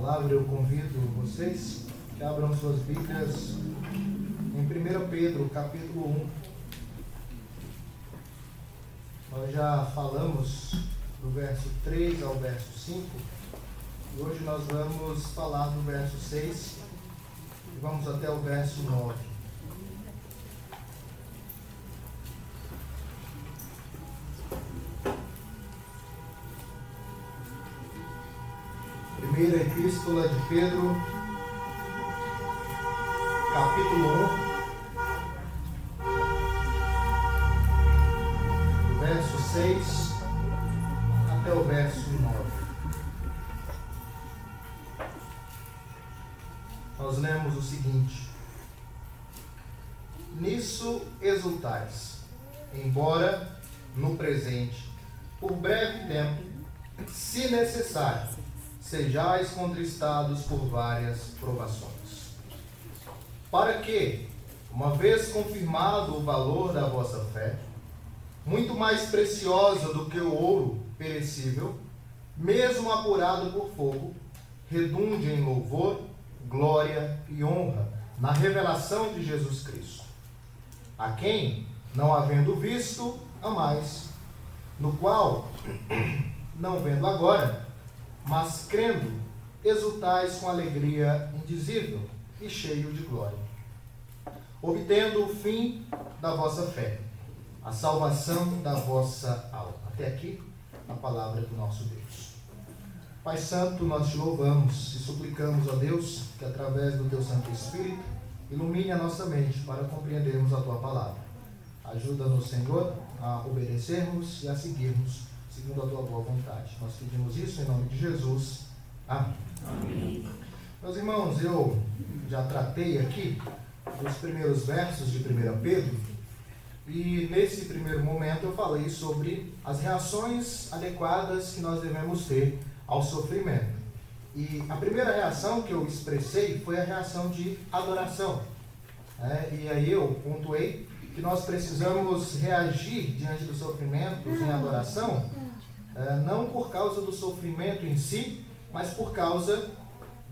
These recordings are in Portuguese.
palavra, eu convido vocês que abram suas Bíblias em 1 Pedro, capítulo 1. Nós já falamos do verso 3 ao verso 5, e hoje nós vamos falar do verso 6 e vamos até o verso 9. Primeira Epístola de Pedro, capítulo 1, verso 6 até o verso 9. Nós lemos o seguinte: Nisso exultais, embora no presente, por breve tempo, se necessário, sejais contristados por várias provações, para que, uma vez confirmado o valor da vossa fé, muito mais preciosa do que o ouro perecível, mesmo apurado por fogo, redunde em louvor, glória e honra na revelação de Jesus Cristo, a quem, não havendo visto, amais, no qual, não vendo agora, mas crendo, exultais com alegria indizível e cheio de glória, obtendo o fim da vossa fé, a salvação da vossa alma. Até aqui, a palavra do nosso Deus. Pai Santo, nós te louvamos e suplicamos a Deus que, através do teu Santo Espírito, ilumine a nossa mente para compreendermos a tua palavra. Ajuda-nos, Senhor, a obedecermos e a seguirmos segundo a tua boa vontade. Nós pedimos isso em nome de Jesus. Amém. Amém. Meus irmãos, eu já tratei aqui dos primeiros versos de 1 Pedro, e nesse primeiro momento eu falei sobre as reações adequadas que nós devemos ter ao sofrimento. E a primeira reação que eu expressei foi a reação de adoração. E aí eu pontuei que nós precisamos reagir diante dos sofrimentos em adoração, não por causa do sofrimento em si, mas por causa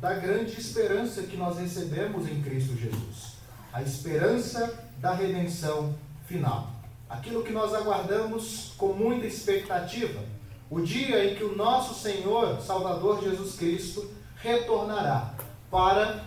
da grande esperança que nós recebemos em Cristo Jesus. A esperança da redenção final. Aquilo que nós aguardamos com muita expectativa. O dia em que o nosso Senhor, Salvador Jesus Cristo, retornará para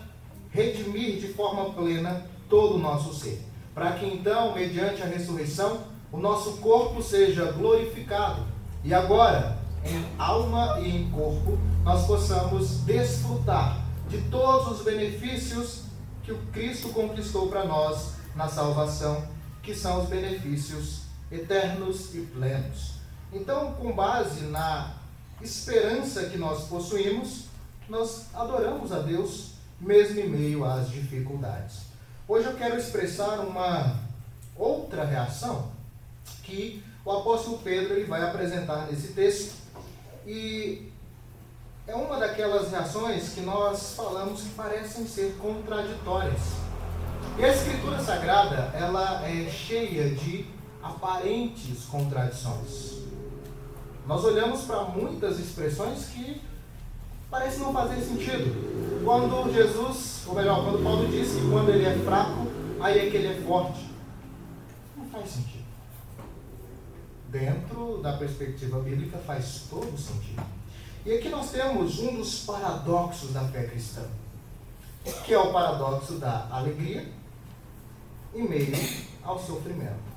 redimir de forma plena todo o nosso ser. Para que então, mediante a ressurreição, o nosso corpo seja glorificado. E agora, em alma e em corpo, nós possamos desfrutar de todos os benefícios que o Cristo conquistou para nós na salvação, que são os benefícios eternos e plenos. Então, com base na esperança que nós possuímos, nós adoramos a Deus mesmo em meio às dificuldades. Hoje eu quero expressar uma outra reação que o apóstolo Pedro ele vai apresentar nesse texto, e é uma daquelas reações que nós falamos que parecem ser contraditórias. E a Escritura Sagrada, ela é cheia de aparentes contradições. Nós olhamos para muitas expressões que parecem não fazer sentido. Quando Jesus, ou melhor, quando Paulo diz que quando ele é fraco, aí é que ele é forte. Não faz sentido. Dentro da perspectiva bíblica faz todo sentido. E aqui nós temos um dos paradoxos da fé cristã, que é o paradoxo da alegria em meio ao sofrimento.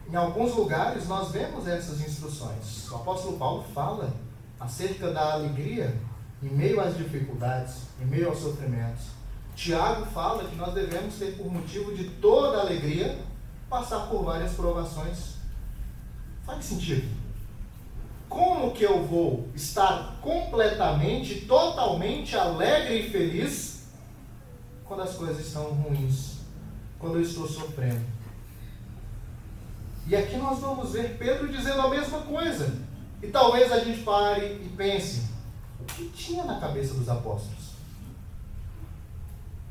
Em alguns lugares nós vemos essas instruções. O apóstolo Paulo fala acerca da alegria em meio às dificuldades, em meio aos sofrimentos. Tiago fala que nós devemos ter por motivo de toda alegria passar por várias provações. Faz sentido? Como que eu vou estar completamente, totalmente alegre e feliz quando as coisas estão ruins, quando eu estou sofrendo? E aqui nós vamos ver Pedro dizendo a mesma coisa. E talvez a gente pare e pense, o que tinha na cabeça dos apóstolos?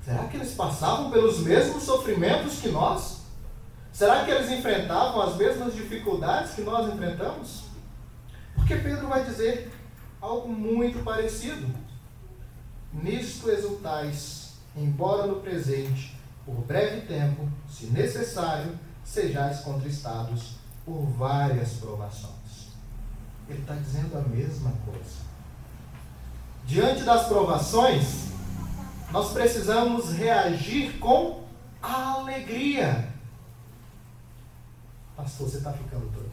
Será que eles passavam pelos mesmos sofrimentos que nós? Será que eles enfrentavam as mesmas dificuldades que nós enfrentamos? Porque Pedro vai dizer algo muito parecido. Nisto exultais, embora no presente, por breve tempo, se necessário, sejais contristados por várias provações. Ele está dizendo a mesma coisa. Diante das provações, nós precisamos reagir com alegria. Pastor, você está ficando doido.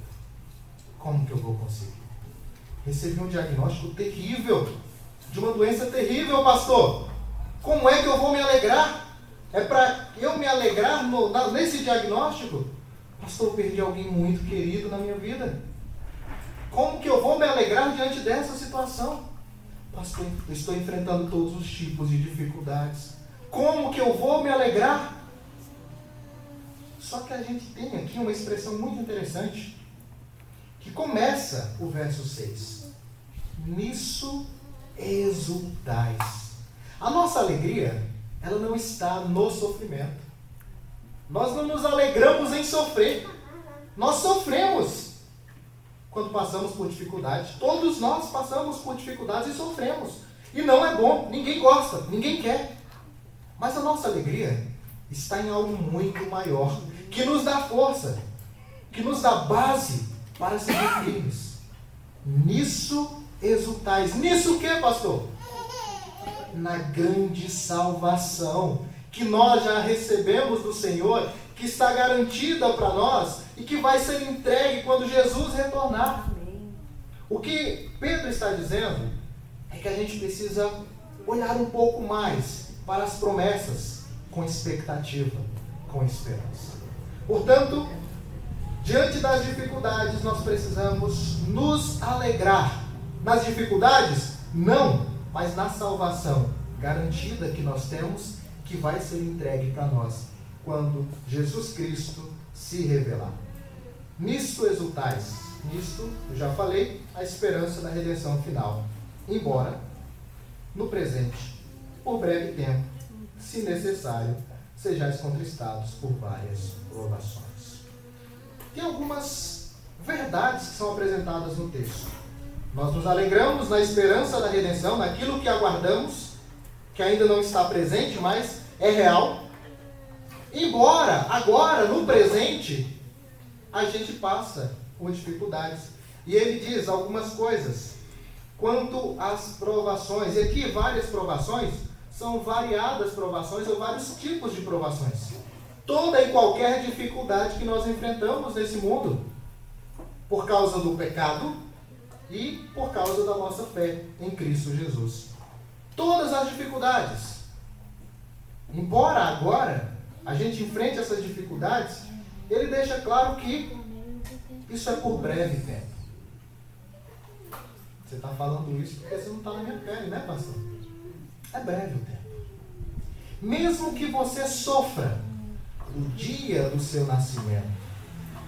Como que eu vou conseguir? Recebi um diagnóstico terrível, de uma doença terrível, pastor. Como é que eu vou me alegrar? É para eu me alegrar nesse diagnóstico? Pastor, eu perdi alguém muito querido na minha vida. Como que eu vou me alegrar diante dessa situação? Pastor, eu estou enfrentando todos os tipos de dificuldades. Como que eu vou me alegrar? Só que a gente tem aqui uma expressão muito interessante, que começa o verso 6. Nisso exultais. A nossa alegria, ela não está no sofrimento. Nós não nos alegramos em sofrer. Nós sofremos quando passamos por dificuldades. Todos nós passamos por dificuldades e sofremos. E não é bom, ninguém gosta, ninguém quer. Mas a nossa alegria está em algo muito maior, que nos dá força, que nos dá base para seguir firmes. Nisso exultais. Nisso o que, pastor? Na grande salvação que nós já recebemos do Senhor, que está garantida para nós e que vai ser entregue quando Jesus retornar. O que Pedro está dizendo é que a gente precisa olhar um pouco mais para as promessas com expectativa, com esperança. Portanto, diante das dificuldades, nós precisamos nos alegrar. Nas dificuldades? Não, mas na salvação garantida que nós temos, que vai ser entregue para nós quando Jesus Cristo se revelar. Nisto exultais. Nisto, eu já falei, a esperança da redenção final. Embora, no presente, por breve tempo, se necessário, sejais contristados por várias provações. Tem algumas verdades que são apresentadas no texto. Nós nos alegramos na esperança da redenção, naquilo que aguardamos, que ainda não está presente, mas é real. Embora, agora, no presente, a gente passa por dificuldades. E ele diz algumas coisas quanto às provações. E aqui, várias provações, são variadas provações ou vários tipos de provações. Toda e qualquer dificuldade que nós enfrentamos nesse mundo, por causa do pecado e por causa da nossa fé em Cristo Jesus. Todas as dificuldades. Embora agora a gente enfrente essas dificuldades, ele deixa claro que isso é por breve tempo. Você está falando isso porque você não está na minha pele, né, pastor? É breve o tempo. Mesmo que você sofra do dia do seu nascimento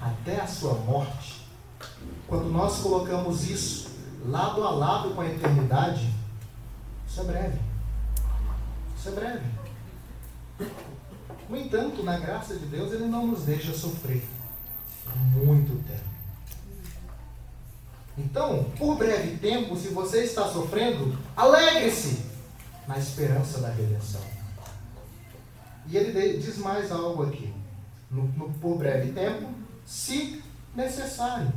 até a sua morte, quando nós colocamos isso lado a lado com a eternidade, isso é breve. Isso é breve. No entanto, na graça de Deus, Ele não nos deixa sofrer muito tempo. Então, por breve tempo, se você está sofrendo, alegre-se na esperança da redenção. E ele diz mais algo aqui. Por breve tempo, se necessário.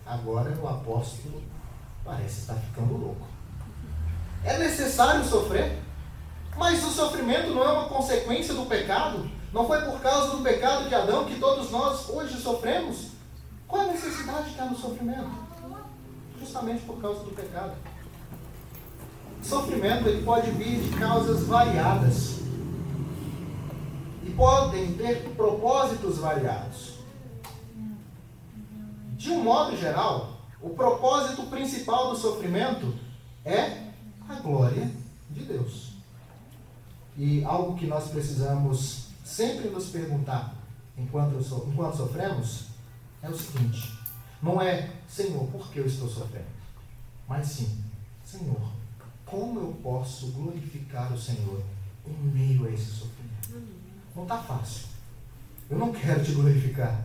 Agora o apóstolo parece estar ficando louco. É necessário sofrer? Mas o sofrimento não é uma consequência do pecado? Não foi por causa do pecado de Adão que todos nós hoje sofremos? Qual é a necessidade que há no sofrimento? Justamente por causa do pecado. O sofrimento ele pode vir de causas variadas. E podem ter propósitos variados. De um modo geral, o propósito principal do sofrimento é a glória de Deus. E algo que nós precisamos sempre nos perguntar enquanto sofremos é o seguinte: não é, Senhor, por que eu estou sofrendo? Mas sim, Senhor, como eu posso glorificar o Senhor em meio a esse sofrimento? Não está fácil. Eu não quero te glorificar.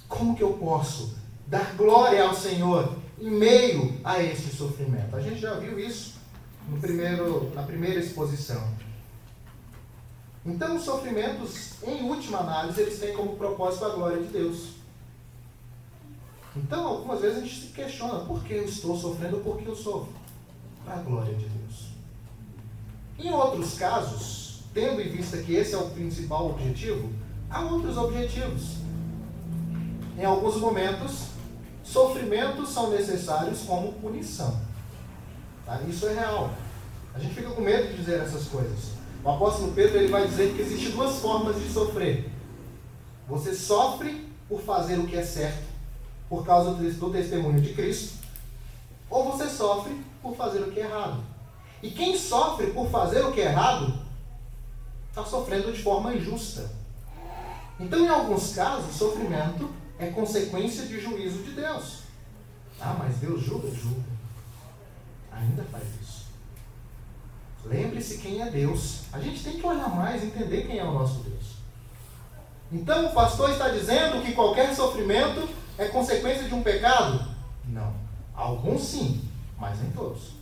Como que eu posso dar glória ao Senhor em em meio a este sofrimento. A gente já viu isso na primeira exposição. Então, os sofrimentos, em última análise, eles têm como propósito a glória de Deus. Então, algumas vezes a gente se questiona, por que eu estou sofrendo ou por que eu sofro? Para a glória de Deus. Em outros casos, tendo em vista que esse é o principal objetivo, há outros objetivos. Em alguns momentos, sofrimentos são necessários como punição. Tá? Isso é real. A gente fica com medo de dizer essas coisas. O apóstolo Pedro ele vai dizer que existem duas formas de sofrer. Você sofre por fazer o que é certo, por causa do testemunho de Cristo, ou você sofre por fazer o que é errado. E quem sofre por fazer o que é errado, está sofrendo de forma injusta. Então, em alguns casos, sofrimento é consequência de juízo de Deus. Ah, mas Deus julga? Julga. Ainda faz isso. Lembre-se quem é Deus. A gente tem que olhar mais e entender quem é o nosso Deus. Então, o pastor está dizendo que qualquer sofrimento é consequência de um pecado? Não. Alguns sim, mas nem todos.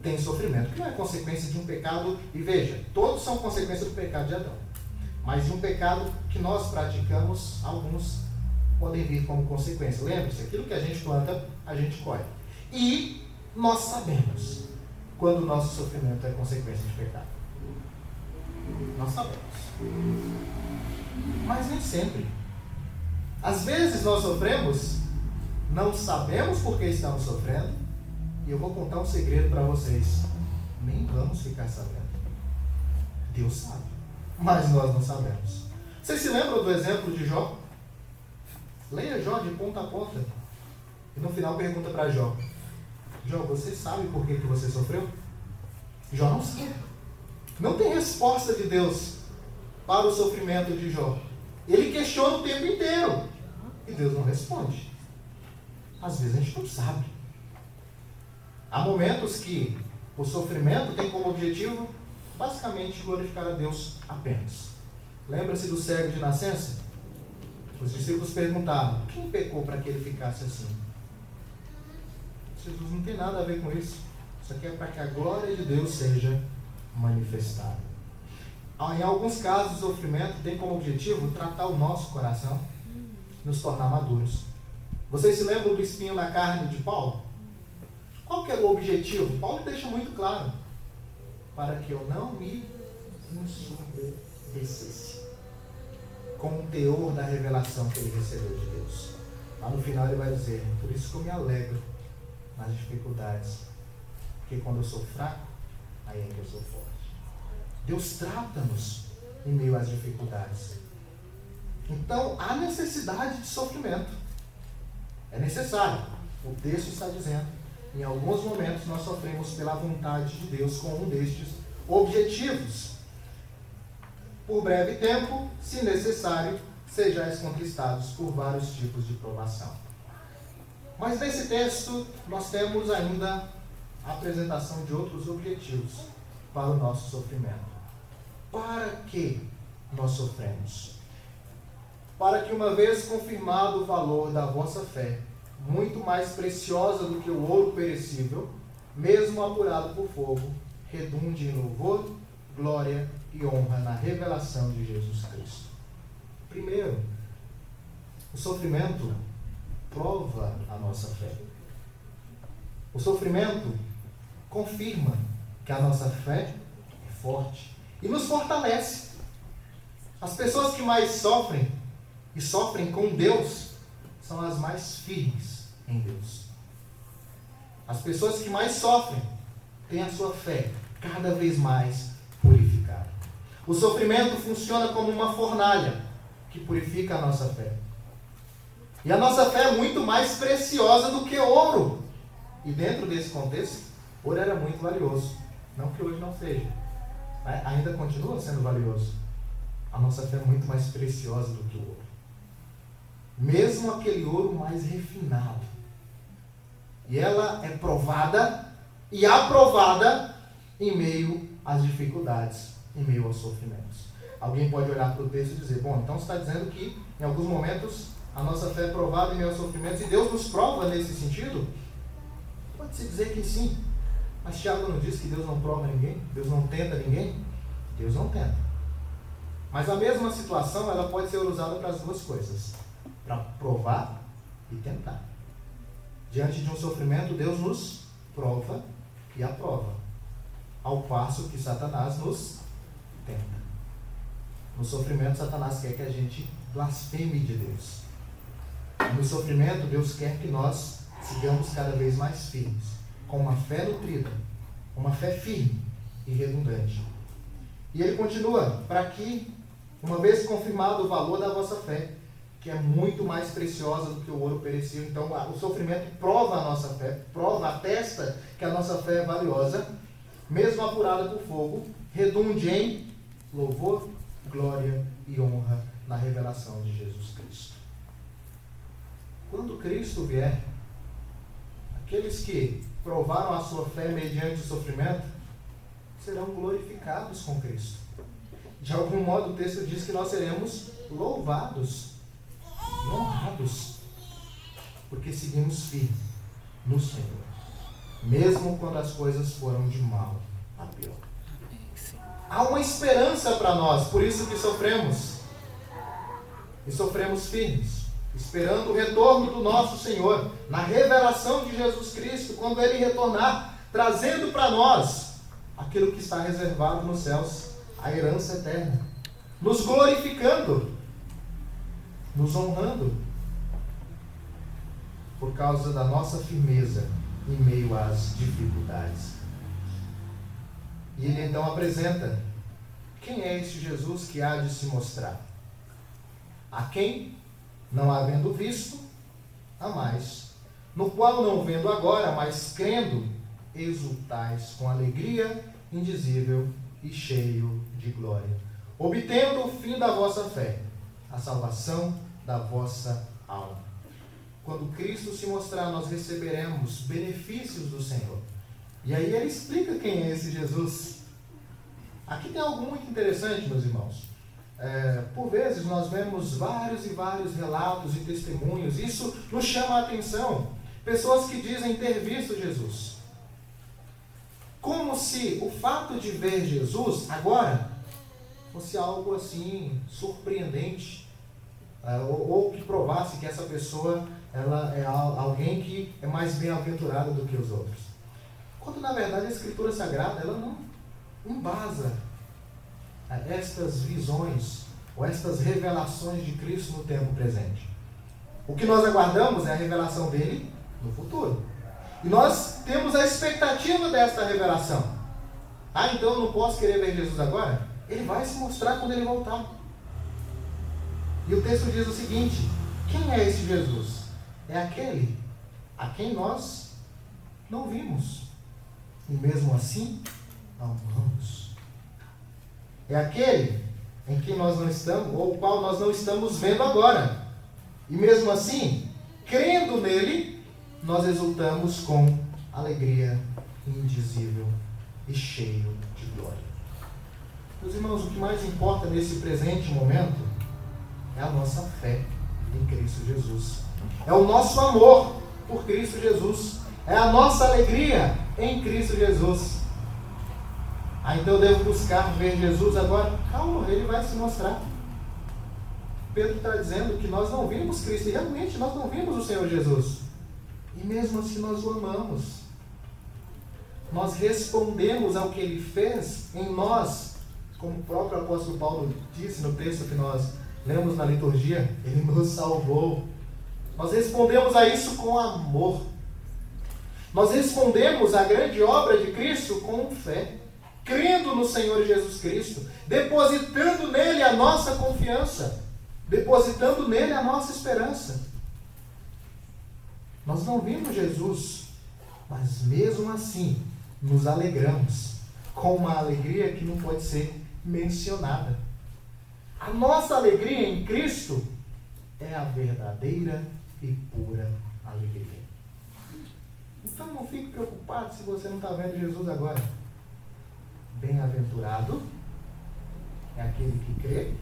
Tem sofrimento que não é consequência de um pecado, e veja, todos são consequência do pecado de Adão. Mas de um pecado que nós praticamos, alguns podem vir como consequência. Lembre-se, aquilo que a gente planta, a gente colhe. E nós sabemos quando o nosso sofrimento é consequência de pecado. Nós sabemos. Mas nem sempre. Às vezes nós sofremos, não sabemos por que estamos sofrendo, e eu vou contar um segredo para vocês. Nem vamos ficar sabendo. Deus sabe, mas nós não sabemos. Vocês se lembram do exemplo de Jó? Leia Jó de ponta a ponta. E no final pergunta para Jó: Jó, você sabe por que você sofreu? Jó não sabe. Não tem resposta de Deus para o sofrimento de Jó. Ele questiona o tempo inteiro. E Deus não responde. Às vezes a gente não sabe. Há momentos que o sofrimento tem como objetivo basicamente glorificar a Deus apenas. Lembra-se do cego de nascença? Os discípulos perguntaram: quem pecou para que ele ficasse assim? Jesus não tem nada a ver com isso. Isso aqui é para que a glória de Deus seja manifestada. Em alguns casos, o sofrimento tem como objetivo tratar o nosso coração, nos tornar maduros. Vocês se lembram do espinho na carne de Paulo? Qual que era o objetivo? Paulo deixa muito claro: para que eu não me ensurdecesse com o teor da revelação que ele recebeu de Deus. Lá no final ele vai dizer: por isso que eu me alegro nas dificuldades, porque quando eu sou fraco, aí é que eu sou forte. Deus trata-nos em meio às dificuldades. Então há necessidade de sofrimento. É necessário. O texto está dizendo: em alguns momentos nós sofremos pela vontade de Deus com um destes objetivos. Por breve tempo, se necessário, sejais conquistados por vários tipos de provação. Mas nesse texto nós temos ainda a apresentação de outros objetivos para o nosso sofrimento. Para que nós sofremos? Para que, uma vez confirmado o valor da vossa fé, muito mais preciosa do que o ouro perecível, mesmo apurado por fogo, redunde em louvor, glória e honra na revelação de Jesus Cristo. Primeiro, o sofrimento prova a nossa fé. O sofrimento confirma que a nossa fé é forte e nos fortalece. As pessoas que mais sofrem e sofrem com Deus são as mais firmes em Deus. As pessoas que mais sofrem têm a sua fé cada vez mais purificada. O sofrimento funciona como uma fornalha que purifica a nossa fé. E a nossa fé é muito mais preciosa do que ouro. E dentro desse contexto, ouro era muito valioso. Não que hoje não seja. Ainda continua sendo valioso. A nossa fé é muito mais preciosa do que o ouro. Mesmo aquele ouro mais refinado. E ela é provada e aprovada em meio às dificuldades, em meio aos sofrimentos. Alguém pode olhar para o texto e dizer: bom, então você está dizendo que em alguns momentos a nossa fé é provada em meio aos sofrimentos, e Deus nos prova nesse sentido? Pode-se dizer que sim. Mas Tiago não diz que Deus não prova ninguém? Deus não tenta ninguém? Deus não tenta. Mas a mesma situação, ela pode ser usada para as duas coisas. Para provar e tentar. Diante de um sofrimento, Deus nos prova e aprova. Ao passo que Satanás nos tenta. No sofrimento, Satanás quer que a gente blasfeme de Deus. No sofrimento, Deus quer que nós sigamos cada vez mais firmes, com uma fé nutrida, uma fé firme e redundante. E ele continua, para que, uma vez confirmado o valor da vossa fé, que é muito mais preciosa do que o ouro perecível, então o sofrimento prova a nossa fé, atesta que a nossa fé é valiosa, mesmo apurada por fogo, redunde em louvor, glória e honra na revelação de Jesus Cristo. Quando Cristo vier, aqueles que provaram a sua fé mediante o sofrimento serão glorificados com Cristo. De algum modo, o texto diz que nós seremos louvados e honrados, porque seguimos firmes no Senhor, mesmo quando as coisas foram de mal a pior. Há uma esperança para nós, por isso que sofremos. E sofremos firmes, esperando o retorno do nosso Senhor, na revelação de Jesus Cristo, quando Ele retornar, trazendo para nós aquilo que está reservado nos céus, a herança eterna, nos glorificando, nos honrando, por causa da nossa firmeza em meio às dificuldades. E ele então apresenta quem é este Jesus que há de se mostrar. A quem, não havendo visto, amais, no qual não vendo agora, mas crendo, exultais com alegria indizível e cheio de glória, obtendo o fim da vossa fé, a salvação da vossa alma. Quando Cristo se mostrar, nós receberemos benefícios do Senhor. E aí ele explica quem é esse Jesus. Aqui tem algo muito interessante, meus irmãos. Por vezes nós vemos vários e vários relatos e testemunhos. Isso nos chama a atenção. Pessoas que dizem ter visto Jesus. Como se o fato de ver Jesus agora fosse algo assim surpreendente. Ou que provasse que essa pessoa ela é alguém que é mais bem-aventurada do que os outros. Quando na verdade a Escritura Sagrada ela não embasa estas visões ou estas revelações de Cristo no tempo presente. O que nós aguardamos é a revelação dele no futuro. E nós temos a expectativa desta revelação. Então eu não posso querer ver Jesus agora? Ele vai se mostrar quando ele voltar. E o texto diz o seguinte: quem é esse Jesus? É aquele a quem nós não vimos. E mesmo assim, amamos. É aquele em quem nós não estamos, ou o qual nós não estamos vendo agora. E mesmo assim, crendo nele, nós exultamos com alegria indizível e cheio de glória. Meus irmãos, o que mais importa nesse presente momento é a nossa fé em Cristo Jesus. É o nosso amor por Cristo Jesus. É a nossa alegria em Cristo Jesus. Então eu devo buscar ver Jesus agora? Calma, ele vai se mostrar. Pedro está dizendo que nós não vimos Cristo. E realmente nós não vimos o Senhor Jesus. E mesmo assim nós o amamos. Nós respondemos ao que ele fez em nós. Como o próprio apóstolo Paulo disse no texto que nós lemos na liturgia, ele nos salvou. Nós respondemos a isso com amor. Nós respondemos à grande obra de Cristo com fé, crendo no Senhor Jesus Cristo, depositando nele a nossa confiança, depositando nele a nossa esperança. Nós não vimos Jesus, mas mesmo assim nos alegramos, com uma alegria que não pode ser mencionada. A nossa alegria em Cristo é a verdadeira e pura alegria. Então não fique preocupado se você não está vendo Jesus agora. Bem-aventurado é aquele que crê,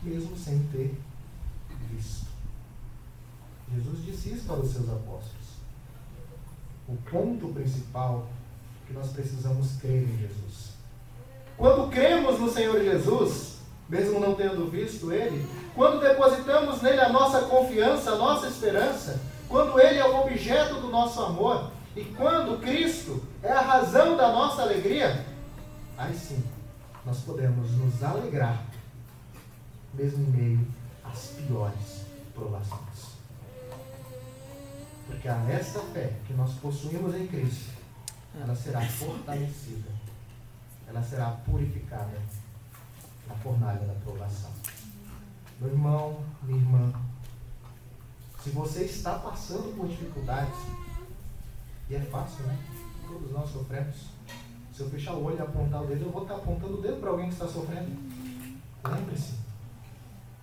mesmo sem ter visto. Jesus disse isso para os seus apóstolos. O ponto principal é que nós precisamos crer em Jesus. Quando cremos no Senhor Jesus, mesmo não tendo visto Ele, quando depositamos nele a nossa confiança, a nossa esperança, quando Ele é o objeto do nosso amor, e quando Cristo é a razão da nossa alegria, aí sim, nós podemos nos alegrar, mesmo em meio às piores provações. Porque essa fé que nós possuímos em Cristo, ela será fortalecida, ela será purificada na fornalha da provação. Meu irmão, minha irmã, se você está passando por dificuldades, e é fácil, né? Todos nós sofremos. Se eu fechar o olho e apontar o dedo, eu vou estar apontando o dedo para alguém que está sofrendo. Lembre-se,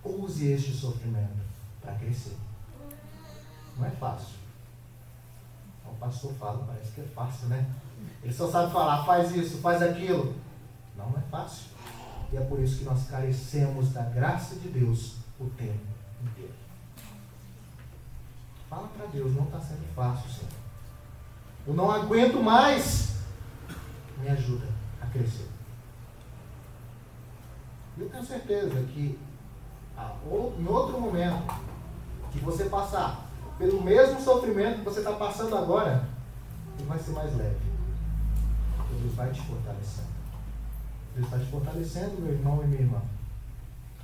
use este sofrimento para crescer. Não é fácil. O pastor fala, parece que é fácil, né? Ele só sabe falar, faz isso, faz aquilo. Não é fácil. E é por isso que nós carecemos da graça de Deus o tempo inteiro. Fala para Deus, não está sendo fácil, Senhor. Eu não aguento mais. Me ajuda a crescer. Eu tenho certeza que em outro momento que você passar pelo mesmo sofrimento que você está passando agora, ele vai ser mais leve. Deus vai te fortalecendo. Deus está te fortalecendo, meu irmão e minha irmã.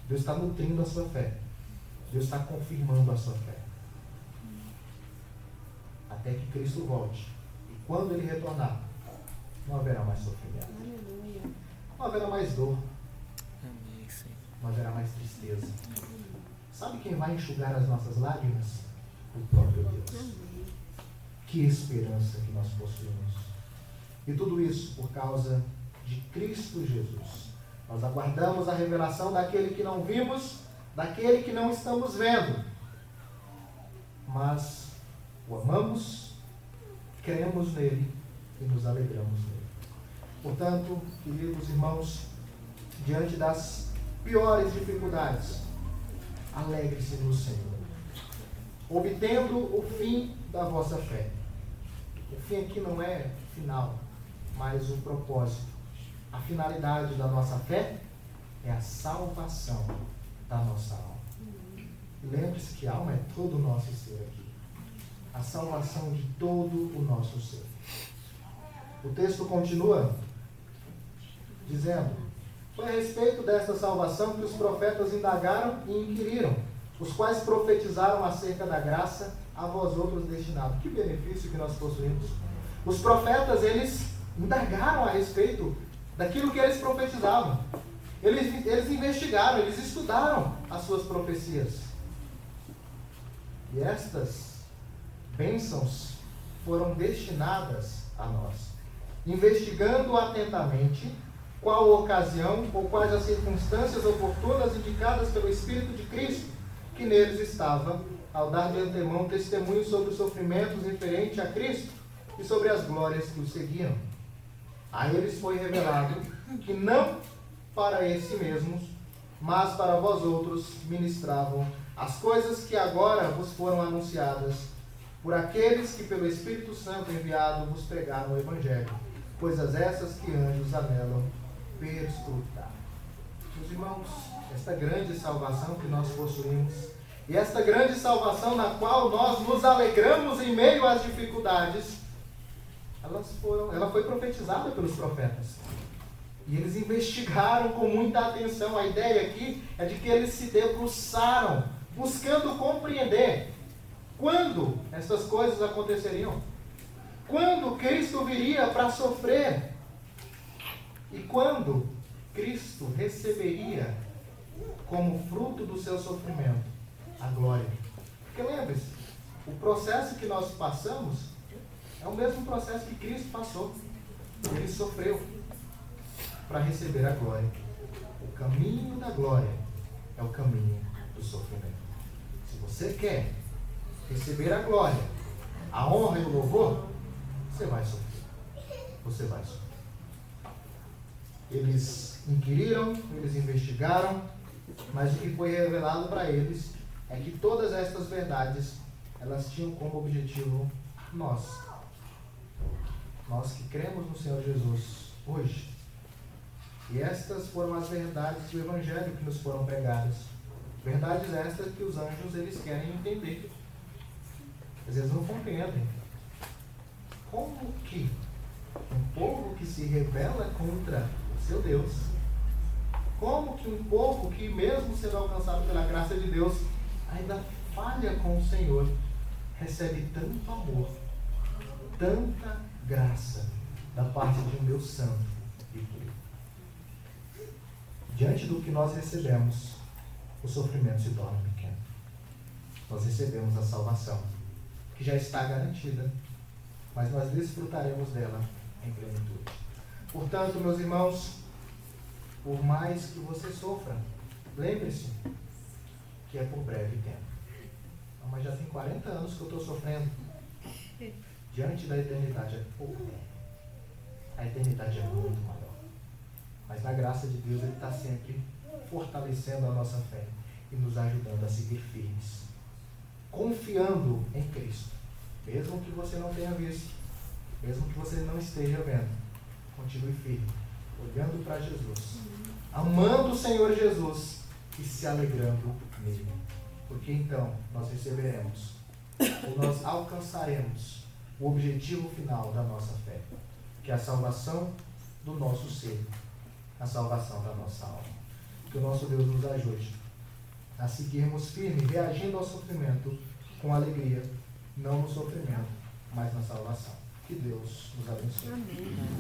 Deus está nutrindo a sua fé. Deus está confirmando a sua fé. Até que Cristo volte. E quando Ele retornar, não haverá mais sofrimento. Não haverá mais dor. Não haverá mais tristeza. Sabe quem vai enxugar as nossas lágrimas? O próprio Deus. Que esperança que nós possuímos. E tudo isso por causa de Cristo Jesus. Nós aguardamos a revelação daquele que não vimos, daquele que não estamos vendo. Mas o amamos, cremos nele e nos alegramos nele. Portanto, queridos irmãos, diante das piores dificuldades, alegre-se no Senhor, obtendo o fim da vossa fé. O fim aqui não é final, mas o propósito. A finalidade da nossa fé é a salvação da nossa alma. Lembre-se que a alma é todo o nosso ser aqui. A salvação de todo o nosso ser. O texto continua dizendo: foi a respeito desta salvação que os profetas indagaram e inquiriram, os quais profetizaram acerca da graça a vós outros destinado. Que benefício que nós possuímos. Os profetas, eles indagaram a respeito daquilo que eles profetizavam. Eles investigaram, eles estudaram as suas profecias. E estas bênçãos foram destinadas a nós, investigando atentamente qual ocasião ou quais as circunstâncias oportunas indicadas pelo Espírito de Cristo, que neles estava, ao dar de antemão testemunho sobre os sofrimentos referentes a Cristo e sobre as glórias que o seguiam. A eles foi revelado que não para esses mesmos, mas para vós outros ministravam as coisas que agora vos foram anunciadas por aqueles que pelo Espírito Santo enviado vos pregaram o Evangelho, coisas essas que anjos anelam perscrutar. Meus irmãos, esta grande salvação que nós possuímos, e esta grande salvação na qual nós nos alegramos em meio às dificuldades, ela foi profetizada pelos profetas. E eles investigaram com muita atenção. A ideia aqui é de que eles se debruçaram, buscando compreender quando essas coisas aconteceriam. Quando Cristo viria para sofrer. E quando Cristo receberia, como fruto do seu sofrimento, a glória. Porque lembre-se, o processo que nós passamos é o mesmo processo que Cristo passou. Ele sofreu para receber a glória. O caminho da glória é o caminho do sofrimento. Se você quer receber a glória, a honra e o louvor, você vai sofrer. Você vai sofrer. Eles inquiriram, eles investigaram, mas o que foi revelado para eles é que todas estas verdades elas tinham como objetivo nós. Nós que cremos no Senhor Jesus hoje. E estas foram as verdades do Evangelho que nos foram pregadas. Verdades estas que os anjos eles querem entender. Às vezes não compreendem. Como que um povo que se rebela contra o seu Deus, como que um povo que mesmo sendo alcançado pela graça de Deus, ainda falha com o Senhor, recebe tanto amor, tanta graça da parte de um Deus santo e puro? Diante do que nós recebemos, o sofrimento se torna pequeno. Nós recebemos a salvação, que já está garantida, mas nós desfrutaremos dela em plenitude. Portanto, meus irmãos, por mais que você sofra, lembre-se que é por breve tempo. Não, mas já tem 40 anos que eu estou sofrendo. Diante da eternidade é pouco tempo. A eternidade é muito maior. Mas na graça de Deus, Ele está sempre fortalecendo a nossa fé e nos ajudando a seguir firmes, confiando em Cristo. Mesmo que você não tenha visto, mesmo que você não esteja vendo, continue firme, olhando para Jesus, amando o Senhor Jesus e se alegrando nele. Porque então nós receberemos, ou nós alcançaremos o objetivo final da nossa fé, que é a salvação do nosso ser, a salvação da nossa alma. Que o nosso Deus nos ajude a seguirmos firmes, reagindo ao sofrimento com alegria, não no sofrimento, mas na salvação. Que Deus nos abençoe. Amém.